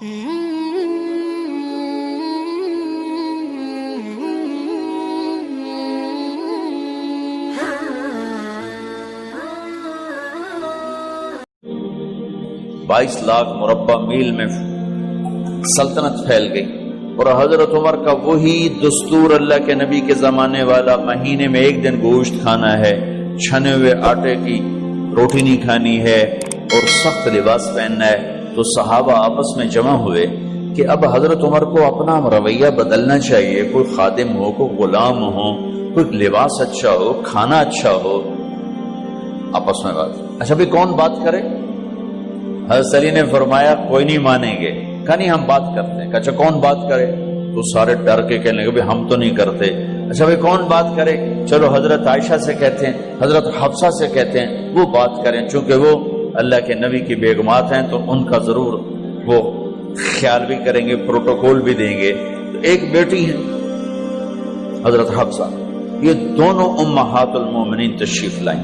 بائیس لاکھ مربع میل میں سلطنت پھیل گئی، اور حضرت عمر کا وہی دستور اللہ کے نبی کے زمانے والا، مہینے میں ایک دن گوشت کھانا ہے، چھنے ہوئے آٹے کی روٹی نہیں کھانی ہے، اور سخت لباس پہننا ہے۔ تو صحابہ آپس میں جمع ہوئے کہ اب حضرت عمر کو اپنا رویہ بدلنا چاہیے، کوئی خادم ہو، کوئی غلام ہو، کوئی لباس اچھا ہو، کھانا اچھا ہو۔ آپس میں بات، اچھا بھی کون بات کرے؟ حضرت علی نے فرمایا کوئی نہیں مانیں گے، کہا نہیں ہم بات کرتے ہیں۔ اچھا کون بات کرے؟ تو سارے ڈر کے کہنے لگے ہم تو نہیں کرتے۔ اچھا بھائی کون بات کرے؟ چلو حضرت عائشہ سے کہتے ہیں، حضرت حفصہ سے کہتے ہیں وہ بات کریں، چونکہ وہ اللہ کے نبی کی بیگمات ہیں تو ان کا ضرور وہ خیال بھی کریں گے، پروٹوکول بھی دیں گے۔ تو ایک بیٹی ہے حضرت حفصہ، یہ دونوں امہات المومنین تشریف لائیں۔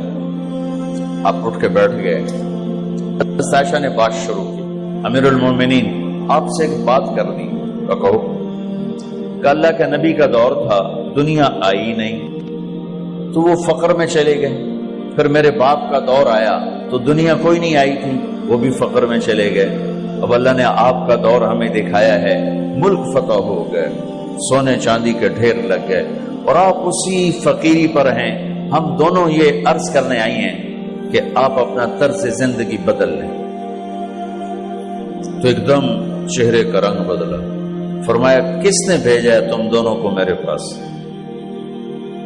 آپ اٹھ کے بیٹھ گئے، حضرت عائشہ نے بات شروع کی، امیر المومنین آپ سے ایک بات کرنی ہے، کہو۔ کہ اللہ کے نبی کا دور تھا، دنیا آئی نہیں تو وہ فقر میں چلے گئے، پھر میرے باپ کا دور آیا تو دنیا کوئی نہیں آئی تھی، وہ بھی فقر میں چلے گئے۔ اب اللہ نے آپ کا دور ہمیں دکھایا ہے، ملک فتح ہو گئے، سونے چاندی کے ڈھیر لگ گئے، اور آپ اسی فقیری پر ہیں۔ ہم دونوں یہ عرض کرنے آئی ہیں کہ آپ اپنا طرز زندگی بدل لیں۔ تو ایک دم چہرے کا رنگ بدلا، فرمایا کس نے بھیجا ہے تم دونوں کو میرے پاس؟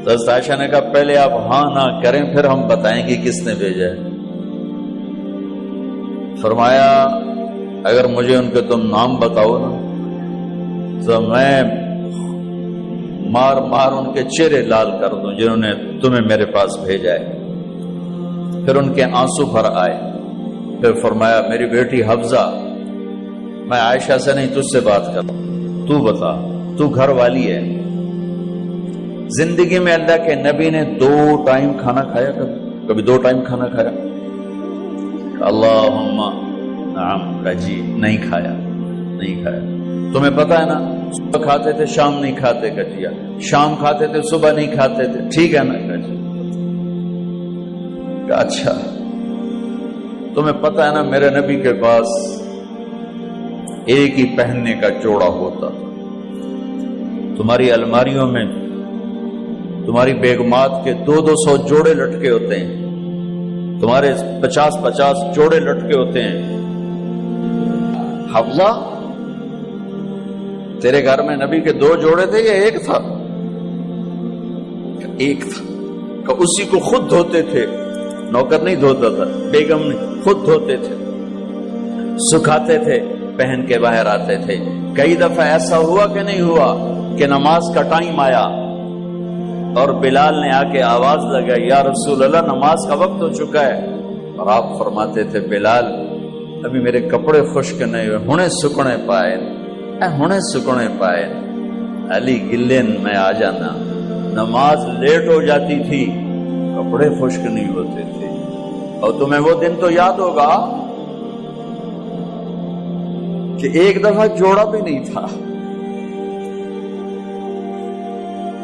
حضرت عائشہ نے کہا پہلے آپ ہاں نہ کریں پھر ہم بتائیں گے کس نے بھیجا ہے۔ فرمایا اگر مجھے ان کے تم نام بتاؤ نا تو میں مار مار ان کے چہرے لال کر دوں جنہوں نے تمہیں میرے پاس بھیجا ہے۔ پھر ان کے آنسو بھر آئے، پھر فرمایا میری بیٹی حفصہ، میں عائشہ سے نہیں تجھ سے بات کر رہا ہوں، تو بتا، تو گھر والی ہے۔ زندگی میں اللہ کے نبی نے 2 ٹائم کھانا کھایا؟ کبھی 2 ٹائم کھانا کھایا؟ اللہم نعم، کا جی نہیں کھایا، نہیں کھایا۔ تمہیں پتا ہے نا صبح کھاتے تھے شام نہیں کھاتے، کا جی شام کھاتے تھے صبح نہیں کھاتے تھے، ٹھیک ہے نا، کا جی اچھا تمہیں پتا ہے نا میرے نبی کے پاس ایک ہی پہننے کا جوڑا ہوتا تھا، تمہاری الماریوں میں تمہاری بیگمات کے 200 جوڑے لٹکے ہوتے ہیں، تمہارے 50 جوڑے لٹکے ہوتے ہیں۔ حفصہ تیرے گھر میں نبی کے 2 جوڑے تھے یا ایک تھا؟ ایک تھا، کہ اسی کو خود دھوتے تھے، نوکر نہیں دھوتا تھا، بیگم نہیں، خود دھوتے تھے، سکھاتے تھے، پہن کے باہر آتے تھے۔ کئی دفعہ ایسا ہوا کہ نہیں ہوا کہ نماز کا ٹائم آیا اور بلال نے آ کے آواز لگائی یا رسول اللہ نماز کا وقت ہو چکا ہے، اور آپ فرماتے تھے بلال ابھی میرے کپڑے خشک نہیں ہوئے، ہونے سکنے پائے، ہونے سکنے پائے، علی گلین میں آ جانا۔ نماز لیٹ ہو جاتی تھی، کپڑے خشک نہیں ہوتے تھے۔ اور تمہیں وہ دن تو یاد ہوگا کہ ایک دفعہ جوڑا بھی نہیں تھا،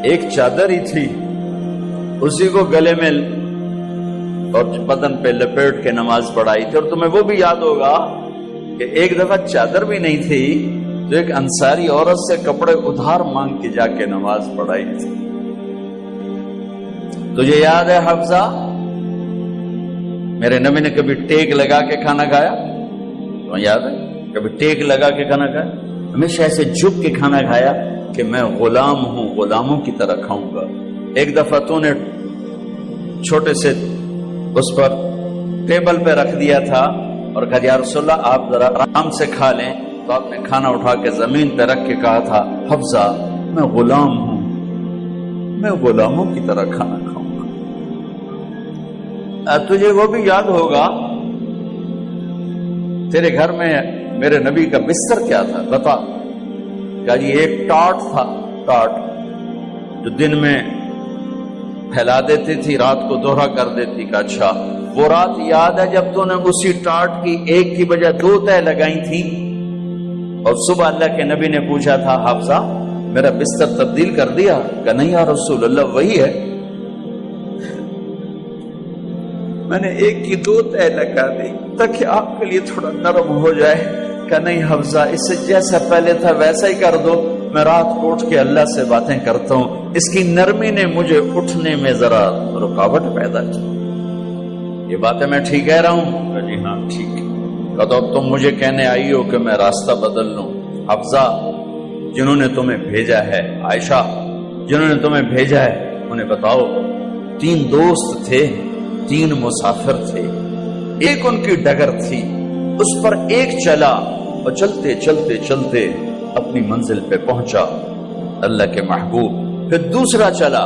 ایک چادر ہی تھی، اسی کو گلے میں اور بدن پہ لپیٹ کے نماز پڑھائی تھی۔ اور تمہیں وہ بھی یاد ہوگا کہ ایک دفعہ چادر بھی نہیں تھی تو ایک انصاری عورت سے کپڑے ادھار مانگ کے جا کے نماز پڑھائی تھی۔ تجھے یاد ہے حفصہ میرے نبی نے کبھی ٹیک لگا کے کھانا کھایا؟ تمہیں یاد ہے کبھی ٹیک لگا کے کھانا کھایا؟ ہمیشہ ایسے جھک کے کھانا کھایا کہ میں غلام ہوں، غلاموں کی طرح کھاؤں گا۔ ایک دفعہ تو نے چھوٹے سے اس پر ٹیبل پہ رکھ دیا تھا اور کہا یا رسول اللہ آپ ذرا آرام سے کھا لیں، تو آپ نے کھانا اٹھا کے زمین پہ رکھ کے کہا تھا حفصہ میں غلام ہوں، میں غلاموں کی طرح کھانا کھاؤں گا۔ تجھے وہ بھی یاد ہوگا تیرے گھر میں میرے نبی کا بستر کیا تھا بتا؟ کہا جی ایک ٹاٹ تھا، ٹاٹ جو دن میں پھیلا دیتی تھی، رات کو دوہرا کر دیتی۔ کا اچھا وہ رات یاد ہے جب تو نے اسی ٹاٹ کی ایک کی بجائے 2 تہ لگائی تھی اور صبح اللہ کے نبی نے پوچھا تھا حفصہ میرا بستر تبدیل کر دیا؟ کہ نہیں یا رسول اللہ وہی ہے. میں نے ایک کی دو تہ لگا دی تاکہ آپ کے لیے تھوڑا نرم ہو جائے. کہ نہیں حفصہ اس سے جیسا پہلے تھا ویسا ہی کر دو. میں رات کو اٹھ کے اللہ سے باتیں کرتا ہوں, اس کی نرمی نے مجھے اٹھنے میں ذرا رکاوٹ پیدا کی. یہ باتیں میں ٹھیک کہہ رہا ہوں؟ کہ جی ہاں ٹھیک. کہ تو اب تم مجھے کہنے آئی ہو کہ میں راستہ بدل لوں. حفصہ جنہوں نے تمہیں بھیجا ہے, عائشہ جنہوں نے تمہیں بھیجا ہے انہیں بتاؤ. 3 دوست تھے, 3 مسافر تھے, ایک ان کی ڈگر تھی, اس پر ایک چلا اور چلتے چلتے چلتے اپنی منزل پہ پہنچا اللہ کے محبوب. پھر دوسرا چلا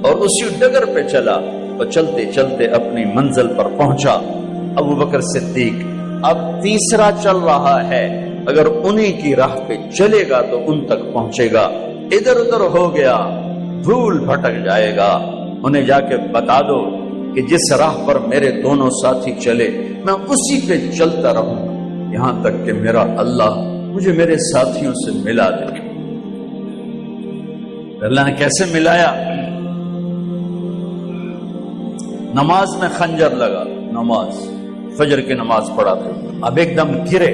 اور اسی ڈگر پہ چلا اور چلتے چلتے اپنی منزل پر پہنچا ابو بکر صدیق. اب تیسرا چل رہا ہے, اگر انہی کی راہ پہ چلے گا تو ان تک پہنچے گا, ادھر ادھر ہو گیا بھول بھٹک جائے گا. انہیں جا کے بتا دو کہ جس راہ پر میرے دونوں ساتھی چلے میں اسی پہ چلتا رہوں یہاں تک کہ میرا اللہ مجھے میرے ساتھیوں سے ملا دے. اللہ نے کیسے ملایا؟ نماز میں خنجر لگا, نماز فجر کی نماز پڑھا تھا. اب ایک دم گرے,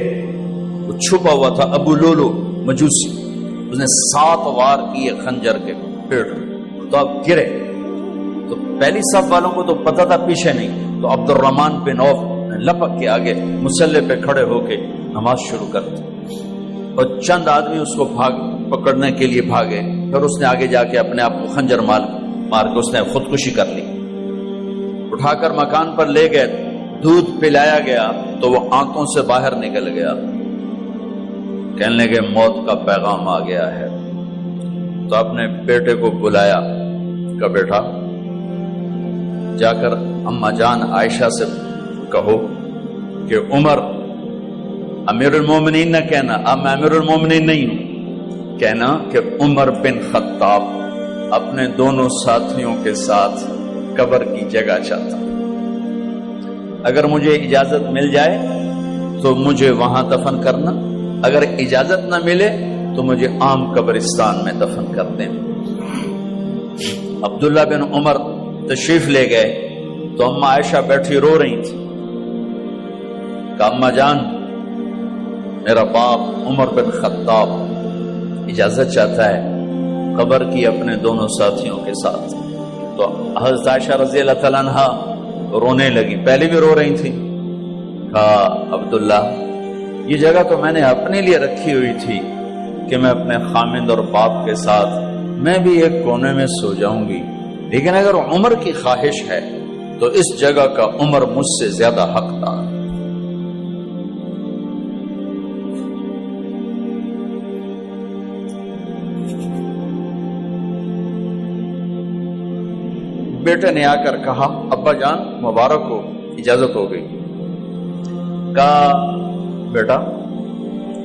وہ چھپا ہوا تھا ابو لولو مجوسی, اس نے 7 وار کیے خنجر کے پیٹ میں. تو اب گرے تو پہلی صف والوں کو تو پتہ تھا, پیچھے نہیں. تو عبد الرحمن بن عوف لپک کے آگے مصلی پہ کھڑے ہو کے نماز شروع کر دی, اور چند آدمی اس کو پکڑنے کے لیے بھاگے. پھر اس نے آگے جا کے اپنے آپ کو خنجر مار کے اس نے خودکشی کر لی. اٹھا کر مکان پر لے گئے, دودھ پلایا گیا تو وہ آنتوں سے باہر نکل گیا. کہنے لگے موت کا پیغام آ گیا ہے. تو اپنے بیٹے کو بلایا, کہ بیٹا جا کر اما جان عائشہ سے کہو کہ عمر امیر المومنین نہ کہنا, اب میں امیر المومنین نہیں ہوں, کہنا کہ عمر بن خطاب اپنے دونوں ساتھیوں کے ساتھ قبر کی جگہ چاہتا. اگر مجھے اجازت مل جائے تو مجھے وہاں دفن کرنا, اگر اجازت نہ ملے تو مجھے عام قبرستان میں دفن کر دینا. عبداللہ بن عمر تشریف لے گئے تو اما عائشہ بیٹھی رو رہی تھی. کہ اما جان میرا باپ عمر بن خطاب اجازت چاہتا ہے قبر کی اپنے دونوں ساتھیوں کے ساتھ. تو حضرت عائشہ رضی اللہ تعالیٰ عنہا رونے لگی, پہلے بھی رو رہی تھی. کہا عبداللہ یہ جگہ تو میں نے اپنے لیے رکھی ہوئی تھی کہ میں اپنے خامند اور باپ کے ساتھ میں بھی ایک کونے میں سو جاؤں گی, لیکن اگر عمر کی خواہش ہے تو اس جگہ کا عمر مجھ سے زیادہ حقدار. بیٹے نے آ کر کہا ابا جان مبارک ہو, اجازت ہو گئی. کہا بیٹا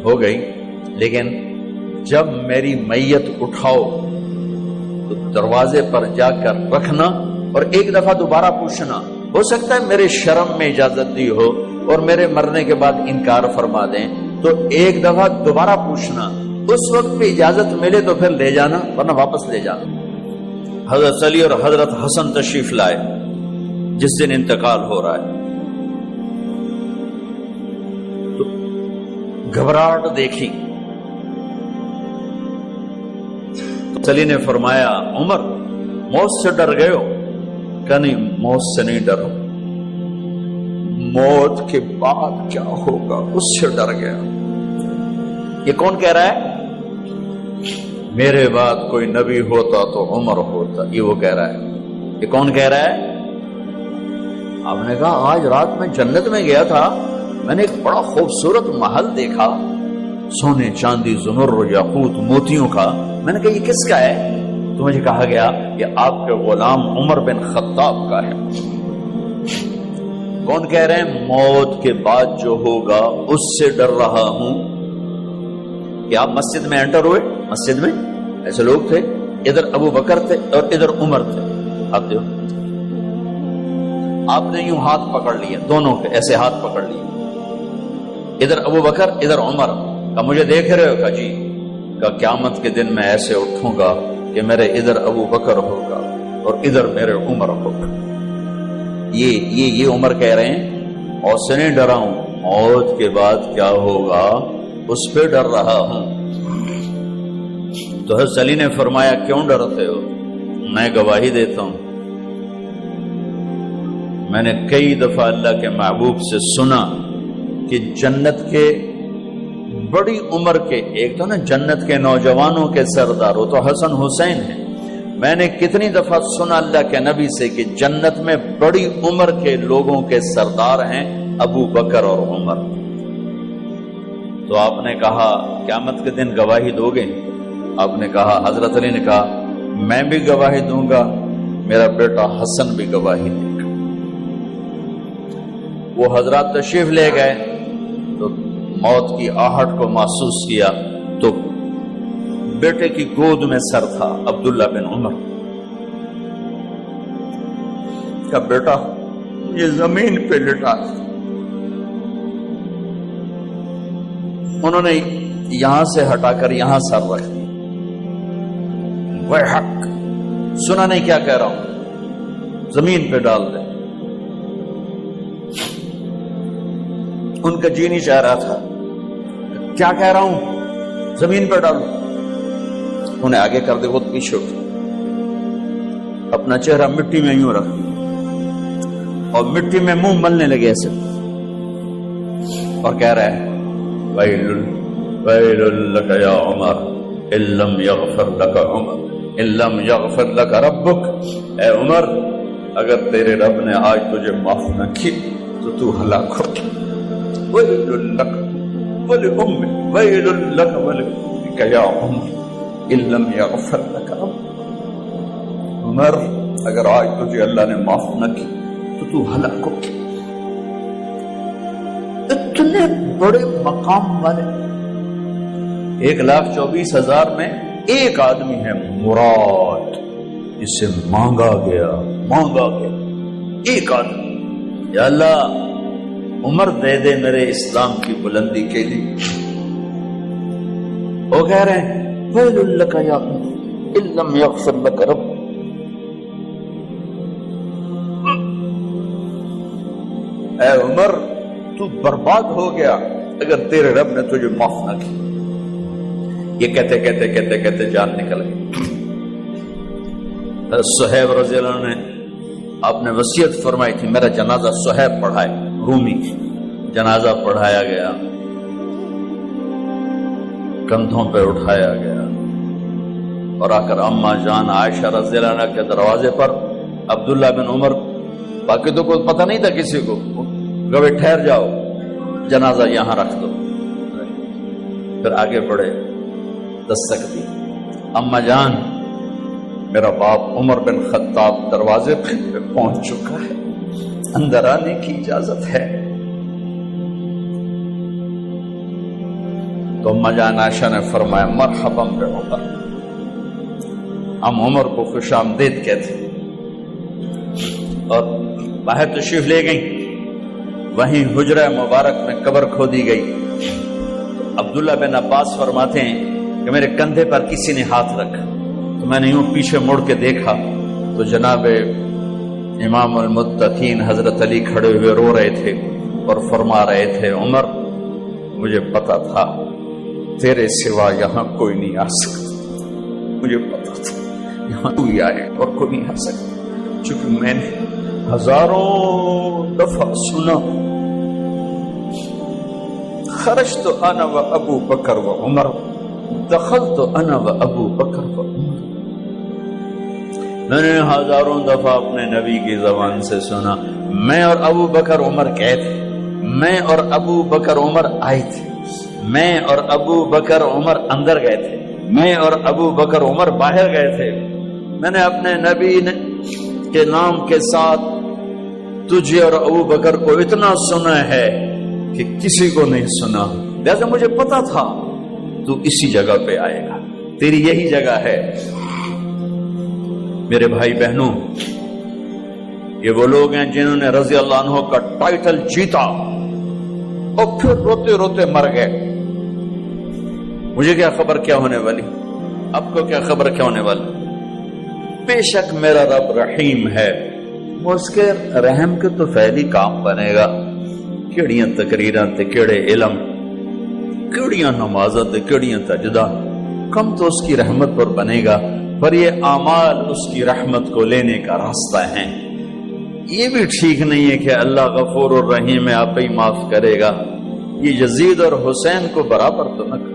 ہو گئی, لیکن جب میری میت اٹھاؤ تو دروازے پر جا کر رکھنا اور ایک دفعہ دوبارہ پوچھنا. ہو سکتا ہے میرے شرم میں اجازت دی ہو اور میرے مرنے کے بعد انکار فرما دیں, تو ایک دفعہ دوبارہ پوچھنا, اس وقت پہ اجازت ملے تو پھر لے جانا ورنہ واپس لے جانا. حضرت علی اور حضرت حسن تشریف لائے جس دن انتقال ہو رہا ہے. تو گھبراہٹ دیکھی. علی نے فرمایا عمر موت سے ڈر گئے ہو؟ کہ نہیں موت سے نہیں ڈرو, موت کے بعد کیا ہوگا اس سے ڈر گیا. یہ کون کہہ رہا ہے؟ میرے بعد کوئی نبی ہوتا تو عمر ہوتا, یہ وہ کہہ رہا ہے. یہ کون کہہ رہا ہے؟ آپ نے کہا آج رات میں جنت میں گیا تھا, میں نے ایک بڑا خوبصورت محل دیکھا, سونے چاندی زمر یاقوت موتیوں کا. میں نے کہا یہ کس کا ہے؟ تو مجھے کہا گیا یہ آپ کے غلام عمر بن خطاب کا ہے. کون کہہ رہے ہیں؟ موت کے بعد جو ہوگا اس سے ڈر رہا ہوں. کہ آپ مسجد میں انٹر ہوئے, مسجد میں ایسے لوگ تھے, ادھر ابو بکر تھے اور ادھر عمر تھے. آپ دیو, آپ نے یوں ہاتھ پکڑ لیے, دونوں کے ایسے ہاتھ پکڑ لیے, ادھر ابو بکر ادھر عمر. کہا مجھے دیکھ رہے ہو؟ کہا جی۔ کہا قیامت کے دن میں ایسے اٹھوں گا کہ میرے ادھر ابو بکر ہوگا اور ادھر میرے عمر ہوگا۔ یہ عمر کہہ رہے ہیں اور سے نہیں ڈرا ہوں، موت کے بعد کیا ہوگا اس پہ ڈر رہا ہوں۔ تو حضرت علی نے فرمایا کیوں ڈرتے ہو؟ میں گواہی دیتا ہوں، میں نے کئی دفعہ اللہ کے محبوب سے سنا کہ جنت کے بڑی عمر کے، ایک تو نا جنت کے نوجوانوں کے سردار، وہ تو حسن حسین ہیں، میں نے کتنی دفعہ سنا اللہ کے نبی سے کہ جنت میں بڑی عمر کے لوگوں کے سردار ہیں ابو بکر اور عمر۔ تو آپ نے کہا قیامت کے دن گواہی دو گے؟ آپ نے کہا، حضرت علی نے کہا میں بھی گواہی دوں گا، میرا بیٹا حسن بھی گواہی دے گا۔ وہ حضرات تشریف لے گئے تو موت کی آہٹ کو محسوس کیا تو بیٹے کی گود میں سر تھا عبداللہ بن عمر کا۔ بیٹا یہ زمین پہ لٹا، انہوں نے یہاں سے ہٹا کر یہاں سر رکھ دیا۔ وہ حق سنا نہیں کیا کہہ رہا ہوں، زمین پہ ڈال دے۔ ان کا جی نہیں چاہ رہا تھا، کیا کہہ رہا ہوں، زمین پہ ڈالو۔ انہیں آگے کر دے، خود پیچھے اٹھ، اپنا چہرہ مٹی میں یوں رکھ اور مٹی میں منہ ملنے لگے ایسے، اور کہہ رہا ہے ویل لک یا عمر ان لم یغفر لک عمر ان لم یغفر لک ربک، اے عمر اگر تیرے رب نے آج تجھے معاف نہ کی تو تو ہلاک ہو۔ ویل لک ولأمک ویل لک ولأمک یا عمر ان لم یغفر لک ربک، عمر اگر آج تجھے اللہ نے معاف نہ کی تو تو ہلاک ہو۔ اتنے بڑے مقام والے 1,24,000 میں ایک آدمی ہے مراد، جسے مانگا گیا ایک آدمی، یا اللہ عمر دے دے میرے اسلام کی بلندی کے لیے۔ وہ کہہ رہے ہیں ویل لک یا عمر ان لم یغفر لک رب، اے عمر تو برباد ہو گیا اگر تیرے رب نے تجھے معاف نہ کی۔ یہ کہتے کہتے کہتے کہتے جان نکل گئی۔ صہیب رضی اللہ عنہ نے آپ نے وصیت فرمائی تھی میرا جنازہ صہیب پڑھائے، رومی جنازہ پڑھایا گیا، کندھوں پہ اٹھایا گیا اور آ کر اما جان عائشہ رضی اللہ عنہ کے دروازے پر عبداللہ بن عمر، باقی تو کوئی پتہ نہیں تھا کسی کو، گوے ٹھہر جاؤ جنازہ یہاں رکھ دو۔ پھر آگے بڑھے، دستک دی، اما جان میرا باپ عمر بن خطاب دروازے پہ پہنچ چکا ہے، اندر آنے کی اجازت ہے۔ تو اما جان عائشہ نے فرمایا مرحبا بعمر، ہم عمر کو خوش آمدید کہتے اور باہر تشریف لے گئیں۔ وہیں حجرہ مبارک میں قبر کھودی گئی۔ عبداللہ بن عباس فرماتے ہیں کہ میرے کندھے پر کسی نے ہاتھ رکھا تو میں نے یوں پیچھے مڑ کے دیکھا تو جناب امام المتقین حضرت علی کھڑے ہوئے رو رہے تھے اور فرما رہے تھے عمر مجھے پتا تھا تیرے سوا یہاں کوئی نہیں آ سکتا، مجھے پتا تھا یہاں تو ہی آئے اور کوئی نہیں آ سکتا، چونکہ میں نے ہزاروں دفعہ سنا خرجت انا و ابو بکر و عمر دخلت انا و ابو بکر و عمر، میں نے ہزاروں دفعہ اپنے نبی کی زبان سے سنا میں اور ابو بکر عمر گئے تھے، میں اور ابو بکر عمر آئے تھے، میں اور ابو بکر عمر اندر گئے تھے، میں اور ابو بکر عمر باہر گئے تھے، میں نے اپنے نبی کے نام کے ساتھ تجھے اور ابو بکر کو اتنا سنا ہے کہ کسی کو نہیں سنا، لہذا مجھے پتا تھا تو اسی جگہ پہ آئے گا، تیری یہی جگہ ہے۔ میرے بھائی بہنوں، یہ وہ لوگ ہیں جنہوں نے رضی اللہ عنہ کا ٹائٹل جیتا اور پھر روتے روتے مر گئے، مجھے کیا خبر کیا ہونے والی، آپ کو کیا خبر کیا ہونے والی؟ بے شک میرا رب رحیم ہے، وہ اس کے رحم کے تو فعلی کام بنے گا، کیڑیاں تقریراں تے کیڑے علم، کیڑیاں نمازاں تے کیڑیاں سجدہ، کم تو اس کی رحمت پر بنے گا، پر یہ اعمال اس کی رحمت کو لینے کا راستہ ہیں۔ یہ بھی ٹھیک نہیں ہے کہ اللہ غفور الرحیم ہے، آپ ہی معاف کرے گا، یہ یزید اور حسین کو برابر تو نہ